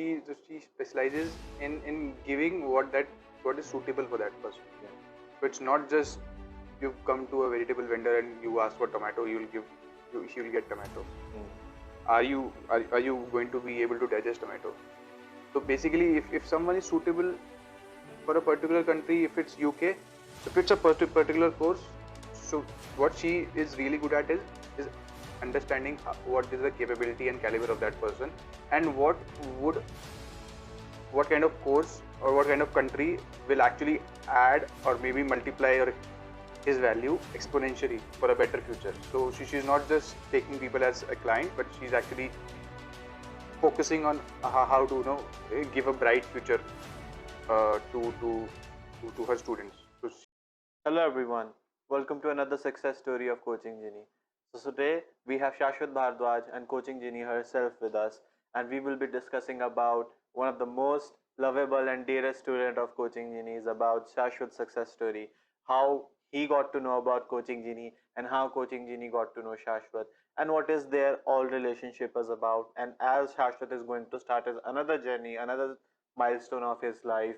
She specializes in giving what is suitable for that person. Yeah. So it's not just you come to a vegetable vendor and you ask for tomato, she will get tomato. Mm. Are you going to be able to digest tomato? So basically, if someone is suitable for a particular country, if it's UK, if it's a particular course, so what she is really good at is understanding what is the capability and caliber of that person, and would what kind of course or what kind of country will actually add or maybe multiply or his value exponentially for a better future. So she's not just taking people as a client, but she's actually focusing on how to give a bright future uh, to, to to her students. So Hello everyone, welcome to another success story of Coaching Genie. So today we have Shashwat Bhardwaj and Coaching Genie herself with us, and we will be discussing about one of the most lovable and dearest student of Coaching Genie is about Shashwat's success story, how he got to know about Coaching Genie and how Coaching Genie got to know Shashwat and what is their all relationship is about. And as Shashwat is going to start his another journey, another milestone of his life,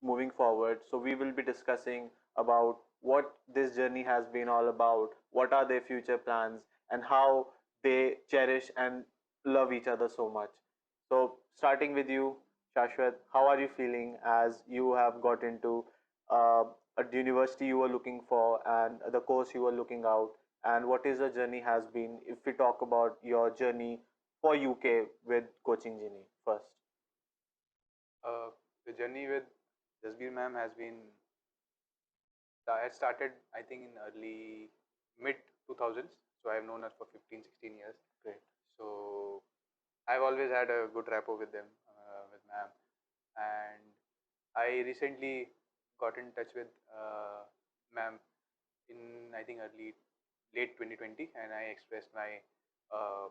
moving forward. So we will be discussing about what this journey has been all about, what are their future plans, and how they cherish and love each other so much. So starting with you, Shashwat, how are you feeling as you have got into uh, a university you were looking for and the course you were looking out, and what is the journey has been? If we talk about your journey for UK with Coaching Genie first. uh, the journey with Jasbir ma'am has been I had started I think in early mid 2000s. So I have known her for 15, 16 years. Great. So I've always had a good rapport with them, with ma'am. And I recently got in touch with ma'am in I think early late 2020, and I expressed my uh,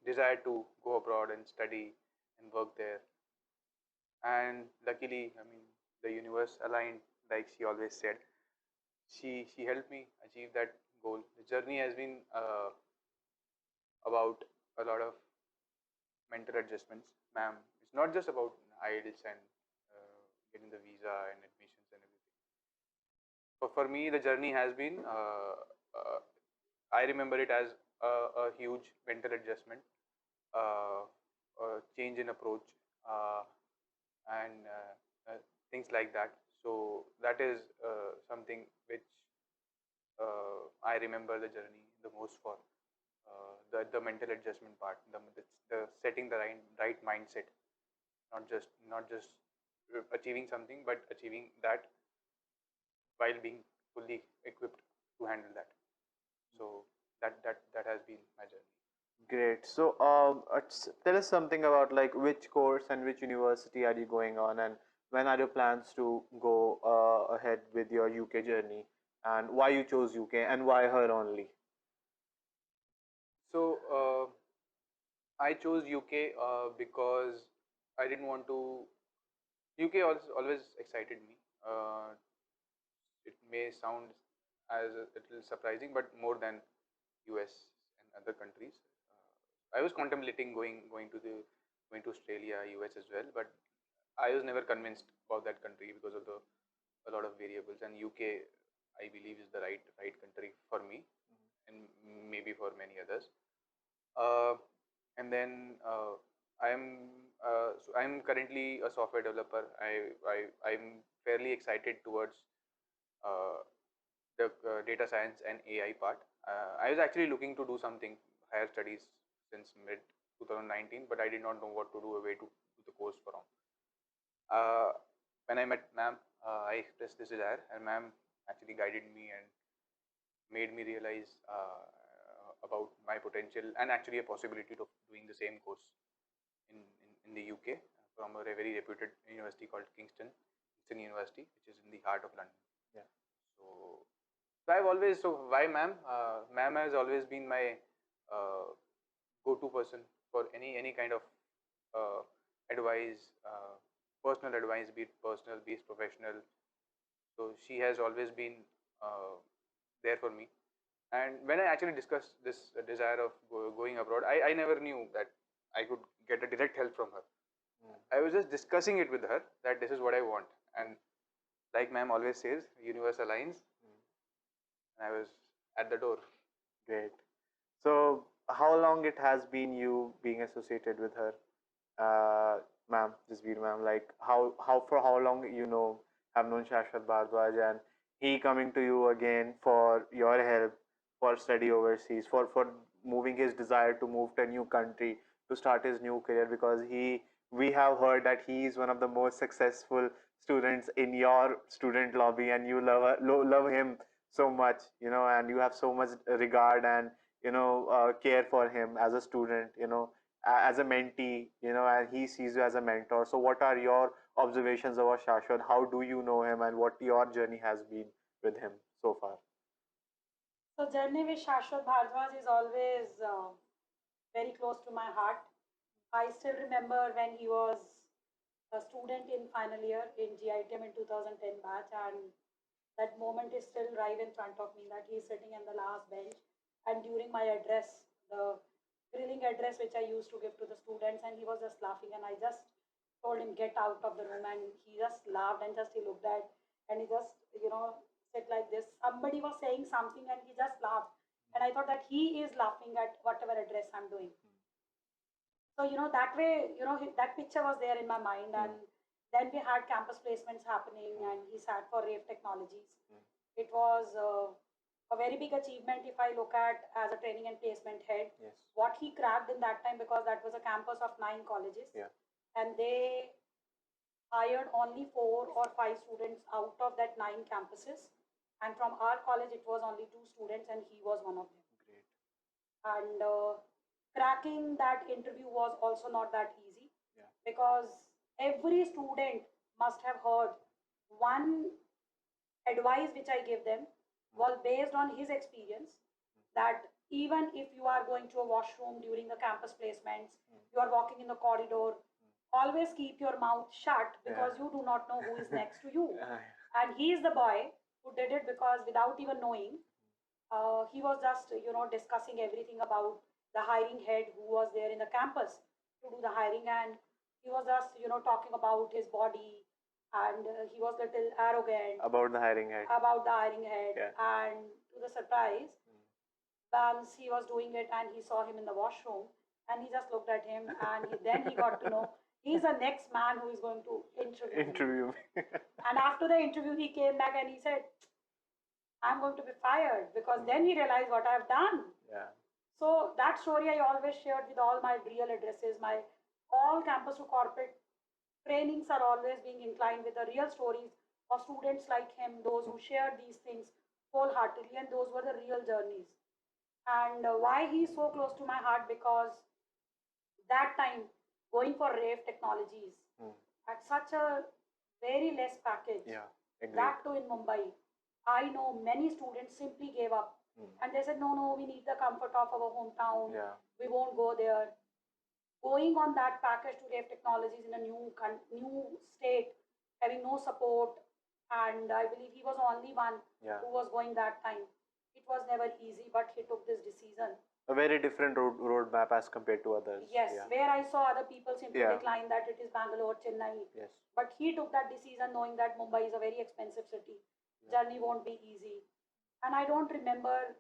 desire to go abroad and study and work there. And luckily, I mean, the universe aligned, like she always said. She helped me achieve that goal. The journey has been about a lot of mental adjustments, ma'am. It's not just about IELTS and getting the visa and admissions and everything. For me, the journey has been. I remember it as a huge mental adjustment, uh, a change in approach, and things like that. So that is something which I remember the journey the most for. The mental adjustment part, the setting the right mindset, not just achieving something, but achieving that while being fully equipped to handle that. So that has been my journey. Great. So, tell us something about like which course and which university are you going on, and when are your plans to go ahead with your UK journey, and why you chose UK and why her only? So I chose UK because I didn't want to. UK always excited me. It may sound as a little surprising, but more than US and other countries. I was contemplating going to Australia, US as well, but I was never convinced about that country because of the a lot of variables. And UK, I believe, is the right country for me, and maybe for many others. Uh, and then I'm currently a software developer. I'm fairly excited towards uh, the data science and AI part. I was actually looking to do something higher studies since mid 2019, but I did not know what to do, a way to do the course from. Uh, when I met ma'am, I expressed this desire, and ma'am actually guided me and made me realize about my potential and actually a possibility of doing the same course in the UK from a very reputed university called Kingston University, which is in the heart of London. Yeah. So, so why ma'am? Ma'am has always been my uh, go-to person for any kind of uh, advice, personal advice, be it personal, be it professional. So she has always been there for me. And when I actually discussed this desire of going abroad, I never knew that I could get a direct help from her. I was just discussing it with her that this is what I want, and like ma'am always says, universe aligns, and I was at the door. Great. So, how long it has been you being associated with her, ma'am, Jasveer ma'am? Like, how for how long have known Shashwat Bhardwaj, and he coming to you again for your help for study overseas, for moving his desire to move to a new country to start his new career, because we have heard that he is one of the most successful students in your student lobby, and you love him so much, and you have so much regard and care for him as a student, as a mentee, and he sees you as a mentor. So what are your observations about Shashwat? How do you know him, and what your journey has been with him so far? So, journey with Shashwat Bhardwaj is always very close to my heart. I still remember when he was a student in final year in GITM in 2010 batch, and that moment is still right in front of me that he's sitting in the last bench. And during my address, the grilling address which I used to give to the students, and he was just laughing, and I just told him get out of the room, and he just laughed and just he looked at, and he just said like this. Somebody was saying something, and he just laughed, and I thought that he is laughing at whatever address I'm doing. So that way, that picture was there in my mind, and then we had campus placements happening, and he sat for Rave Technologies. It was a very big achievement if I look at as a training and placement head. Yes. What he cracked in that time, because that was a campus of 9 colleges, Yeah. and they hired only 4 or 5 students out of that 9 campuses. And from our college, it was only 2 students, and he was one of them. Great. And cracking that interview was also not that easy, Yeah. because every student must have heard one advice which I give them was based on his experience, that even if you are going to a washroom during the campus placements, you are walking in the corridor, always keep your mouth shut, because Yeah. you do not know who is next to you. Uh, And he is the boy who did it, because without even knowing, he was just discussing everything about the hiring head who was there in the campus to do the hiring, and he was just talking about his body, and he was little arrogant about the hiring head. about the hiring head. Yeah. And to the surprise, once he was doing it and he saw him in the washroom, and he just looked at him, and then he got to know he's the next man who is going to interview me. Interview me. And after the interview, he came back and he said, I'm going to be fired, because then he realized what I've done. Yeah. So that story I always shared with all my real addresses, my all campus to corporate trainings are always being inclined with the real stories of students like him, those who shared these things wholeheartedly, and those were the real journeys. And why he's so close to my heart, because that time going for Rave Technologies at such a very less package, Yeah. Agreed. that too in Mumbai, I know many students simply gave up, and they said, no, we need the comfort of our hometown. Yeah. We won't go there. Going on that package to Rave Technologies in a new state, having no support, and I believe he was the only one Yeah. who was going that time. It was never easy, but he took this decision. A very different roadmap as compared to others. Yes, Yeah. where I saw other people simply Yeah. decline that it is Bangalore, Chennai. Yes. But he took that decision knowing that Mumbai is a very expensive city. Journey won't be easy. And I don't remember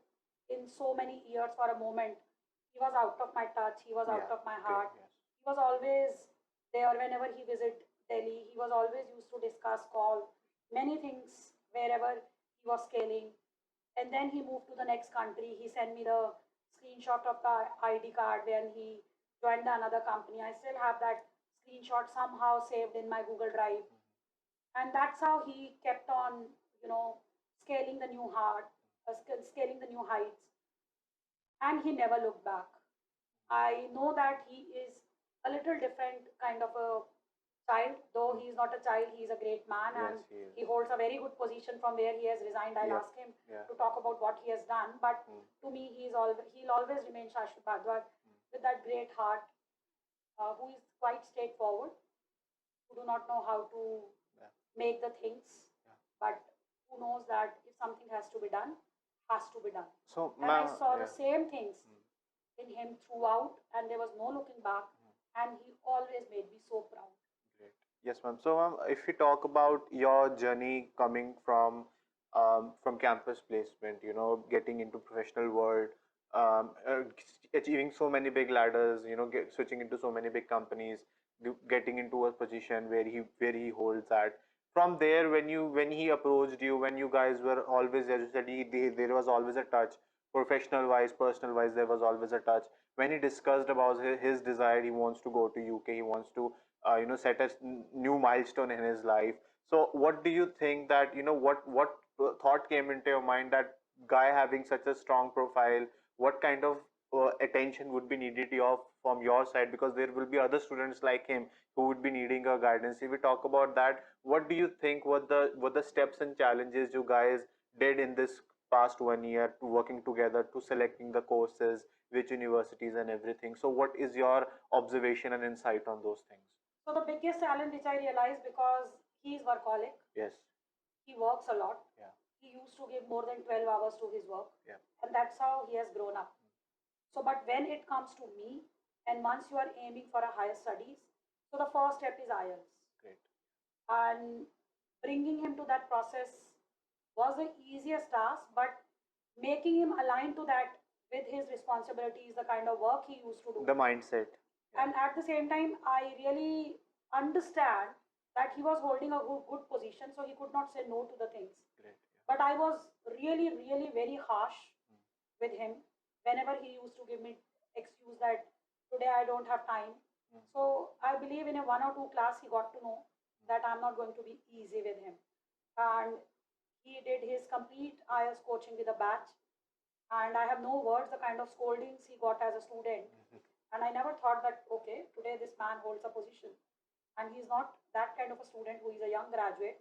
in so many years for a moment. He was out of my touch. He was out Yeah. of my Okay. heart. Yes. He was always there whenever he visit Delhi. He was always used to discuss, call many things wherever he was scaling. And then he moved to the next country. He sent me the screenshot of the ID card when he joined another company. I still have that screenshot somehow saved in my Google Drive. And that's how he kept on, scaling the new scaling the new heights. And he never looked back. I know that he is a little different kind of a child, though he is not a child, he is a great man, Yes, and he is. he holds a very good position from where he has resigned. I'll Yeah. ask him Yeah. to talk about what he has done. But to me, he'll always remain Shashwat Bhardwaj with that great heart, who is quite straightforward, who do not know how to Yeah. make the things, Yeah. but who knows that if something has to be done, has to be done. So, And I saw yeah. the same things in him throughout, and there was no looking back, and he always made me so proud. Great. Yes, ma'am. So, ma'am, if we talk about your journey coming from campus placement, getting into professional world, achieving so many big ladders, switching into so many big companies, getting into a position where he holds at. From there, when he approached you, when you guys were always, as you said, there was always a touch, professional wise, personal wise, there was always a touch. When he discussed about his desire, he wants to go to UK, he wants to set a new milestone in his life. So what do you think that, what thought came into your mind that guy having such a strong profile, what kind of attention would be needed from your side, because there will be other students like him who would be needing a guidance. If we talk about that, what do you think what the steps and challenges you guys did in this past 1 year to working together to selecting the courses, which universities and everything? So what is your observation and insight on those things? So the biggest challenge which I realized, because he is workaholic, Yes. he works a lot. Yeah. He used to give more than 12 hours to his work. Yeah. And that's how he has grown up. So, but when it comes to me, and once you are aiming for a higher studies, so the first step is IELTS. Great. And bringing him to that process was the easiest task, but making him align to that with his responsibilities, the kind of work he used to do. The mindset. Yeah. And at the same time, I really understand that he was holding a good position, so he could not say no to the things. Great. Yeah. But I was really, really very harsh with him whenever he used to give me excuse that today I don't have time. So I believe in a 1 or 2 class he got to know that I'm not going to be easy with him. And he did his complete IELTS coaching with a batch. And I have no words, the kind of scoldings he got as a student. And I never thought that, okay, today this man holds a position. And he's not that kind of a student who is a young graduate.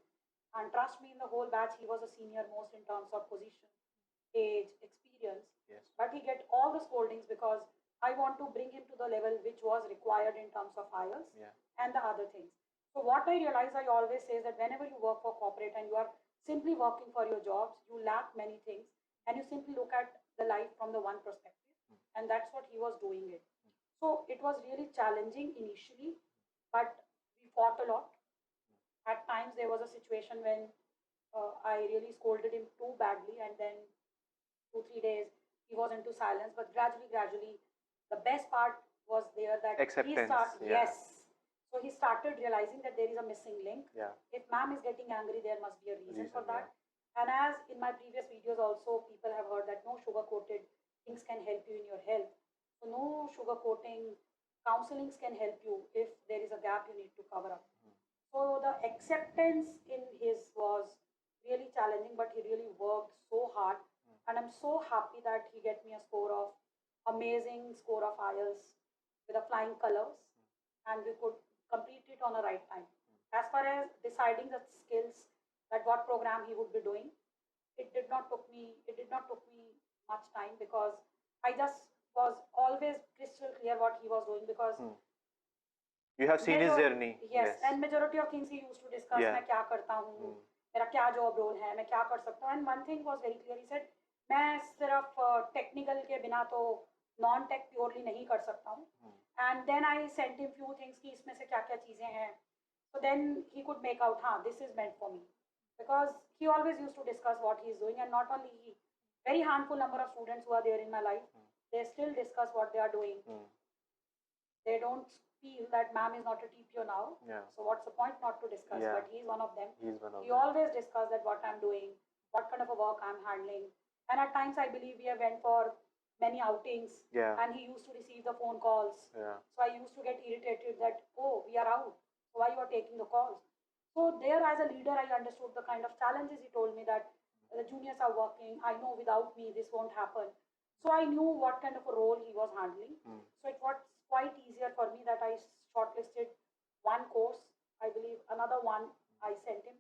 And trust me, in the whole batch, he was a senior most in terms of position, age, experience. Yes. But he get all the scoldings because I want to bring him to the level which was required in terms of IELTS. Yeah. And the other things. So what I realize, I always say that whenever you work for corporate and you are simply working for your jobs, you lack many things, and you simply look at the life from the one perspective, and that's what he was doing it. So it was really challenging initially, but we fought a lot. At times there was a situation when I really scolded him too badly, and then 2 3 days he was into silence. But gradually, the best part was there that Acceptance. Yeah. Yes. So he started realizing that there is a missing link. Yeah. If ma'am is getting angry, there must be a reason for that. Yeah. And as in my previous videos also, people have heard that no sugar coated things can help you in your health. So no sugar coating counselings can help you if there is a gap you need to cover up. So the acceptance in his was really challenging, but he really worked so hard. And I'm so happy that he get me a score of amazing score of IELTS with a flying colors, and we could complete it on a right time. As far as deciding the skills that what program he would be doing, it did not took me much time, because I just was always crystal clear what he was doing, because You have seen his major- journey. yes, and majority of things he used to discuss. Yeah. मैं क्या करता हूँ, मेरा क्या job role है, मैं क्या कर सकता हूँ. And one thing was very clear. He said मैं सिर्फ टेक्निकल के बिना तो नॉन टेक प्योरली नहीं कर सकता हूँ. And then I sent him few things कि इसमें से क्या क्या चीजें हैं. So then he could make out, हाँ, this is meant for me, because he always used to discuss what he is doing. And not only he, very handful number of students who are there in my life, they still discuss what they are doing. They don't feel that ma'am is not a TPO now. Yeah. So what's the point not to discuss? Yeah. But he's one of them. He's one of He them. always discuss that what I'm doing, what kind of a work I'm handling. And at times I believe we have went for many outings. Yeah. And he used to receive the phone calls. Yeah. So I used to get irritated that, oh, we are out. So why you are taking the calls? So there, as a leader, I understood the kind of challenges. He told me that the juniors are working. I know without me this won't happen. So I knew what kind of a role he was handling. So it was quite easier for me that I shortlisted one course. I believe another one I sent him,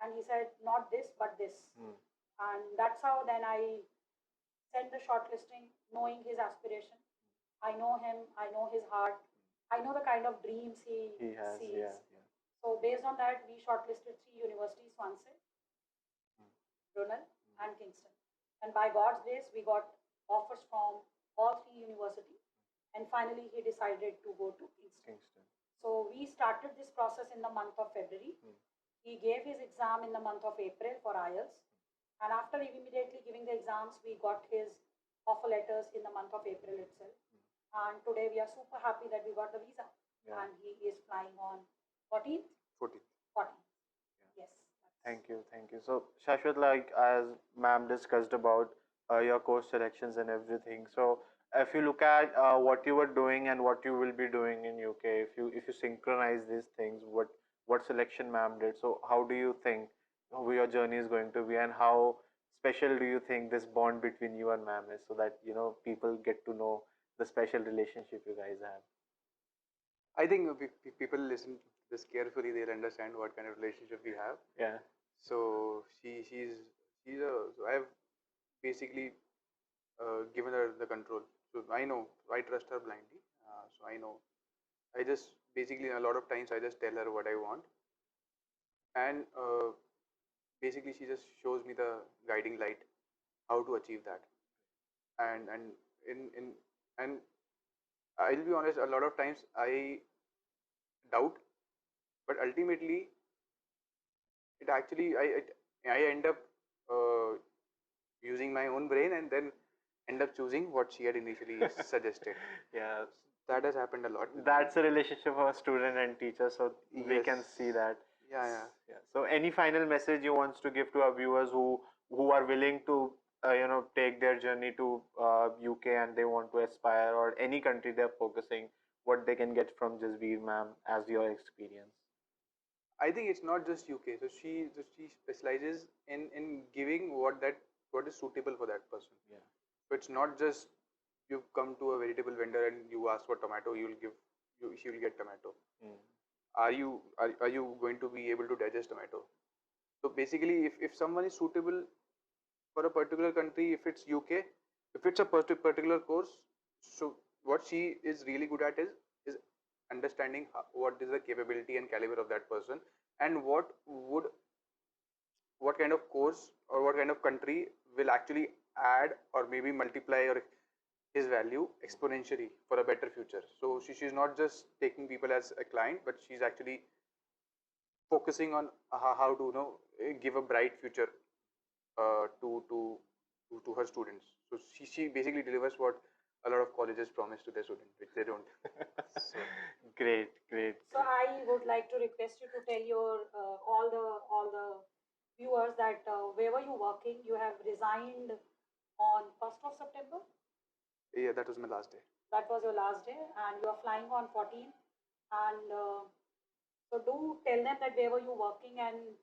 and he said not this but this. And that's how then I sent the shortlisting, knowing his aspiration. I know him. I know his heart. I know the kind of dreams he has. sees. Yeah. So based on that, we shortlisted 3 universities: Swansea, Brunel, and Kingston. And by God's grace, we got offers from all 3 universities. And finally, he decided to go to Kingston. So we started this process in the month of February. He gave his exam in the month of April for IELTS. And after immediately giving the exams, we got his offer letters in the month of April itself. And today we are super happy that we got the visa. Yeah. And he is flying on 14th? 14th. 14th. Yes. Thank you, thank you. So, Shashwat, like as ma'am discussed about your course selections and everything. So, if you look at what you were doing and what you will be doing in UK, if you synchronize these things, what selection ma'am did. So, how do you think your journey is going to be, and how special do you think this bond between you and ma'am is, so that people get to know the special relationship you guys have. I think people listen to this carefully, they'll understand what kind of relationship we have. Yeah. So she's a so I've basically given her the control. So I know I trust her blindly. So I know I just basically a lot of times I just tell her what I want, and basically she just shows me the guiding light how to achieve that. And in and I'll be honest, a lot of times I doubt, but ultimately it actually I end up uh, using my own brain and then end up choosing what she had initially suggested. Yeah, That has happened a lot. that's a relationship of a student and teacher, so we can Yes. see that. Yeah, yeah. Yeah. So, any final message you want to give to our viewers who are willing to take their journey to UK and they want to aspire, or any country they're focusing, what they can get from Jasveer ma'am as your experience? I think it's not just UK. So she specializes in giving what is suitable for that person. Yeah. So it's not just you come to a vegetable vendor and you ask for tomato, she will get tomato. Mm. Are you going to be able to digest tomato? So basically, if someone is suitable for a particular country, if it's UK, if it's a particular course, so what she is really good at is understanding what is the capability and caliber of that person, and what kind of course or what kind of country will actually add or maybe multiply or his value exponentially for a better future. So she's not just taking people as a client, but she's actually focusing on how to give a bright future uh, to, to to her students. So she basically delivers what a lot of colleges promise to their students, which they don't. So Great, great. So I would like to request you to tell your all the viewers that wherever you're working, you have resigned on 1st of September. yeah, that was my last day. That was your last day, and you are flying on 14th. And so do tell them that wherever you're working, and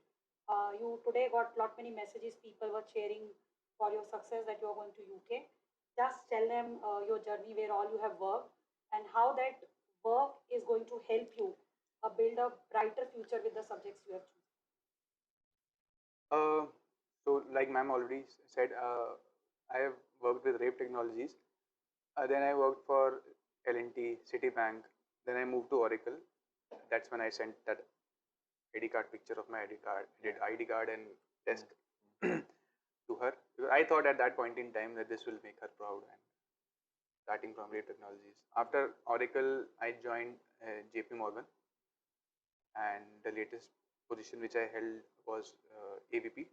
you today got lot many messages. People were cheering for your success that you are going to UK. Just tell them your journey, where all you have worked, and how that work is going to help you build a brighter future with the subjects you have chosen. Uh, so like ma'am already said, I have worked with Rape Technologies. Then I worked for L&T, Citibank. Then I moved to Oracle. That's when I sent that ID card picture of my ID card, did ID card and desk to her. Because I thought at that point in time that this will make her proud. And starting from Rape Technologies. After Oracle, I joined JP Morgan, and the latest position which I held was AVP.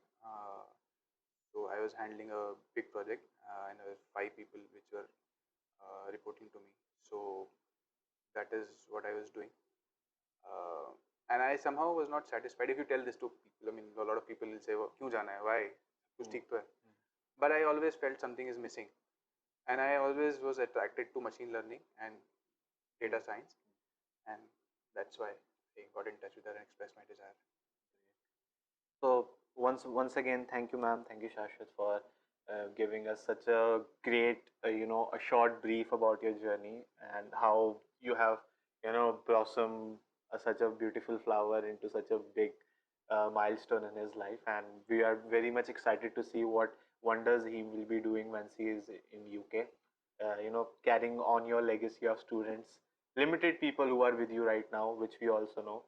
So I was handling a big project, and there were 5 people which were reporting to me. So that is what I was doing. And I somehow was not satisfied. If you tell this to people, I mean, a lot of people will say, well, "Kyun jana hai? Why? To stick to it." But I always felt something is missing, and I always was attracted to machine learning and data science, and that's why I got in touch with her and expressed my desire. So once again, thank you, ma'am. Thank you, Shashwat, for giving us such a great, a short brief about your journey and how you have, blossomed such a beautiful flower into such a big milestone in his life. And we are very much excited to see what wonders he will be doing once he is in UK. Carrying on your legacy of students, limited people who are with you right now, which we also know.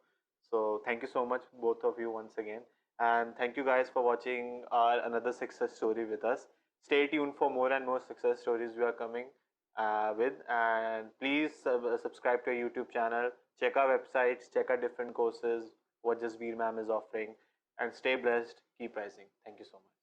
So thank you so much, both of you, once again. And thank you guys for watching our another success story with us. Stay tuned for more and more success stories we are coming. with. And please subscribe to our YouTube channel, check our websites, check our different courses, what Jasveer ma'am is offering, and stay blessed, keep rising. Thank you so much.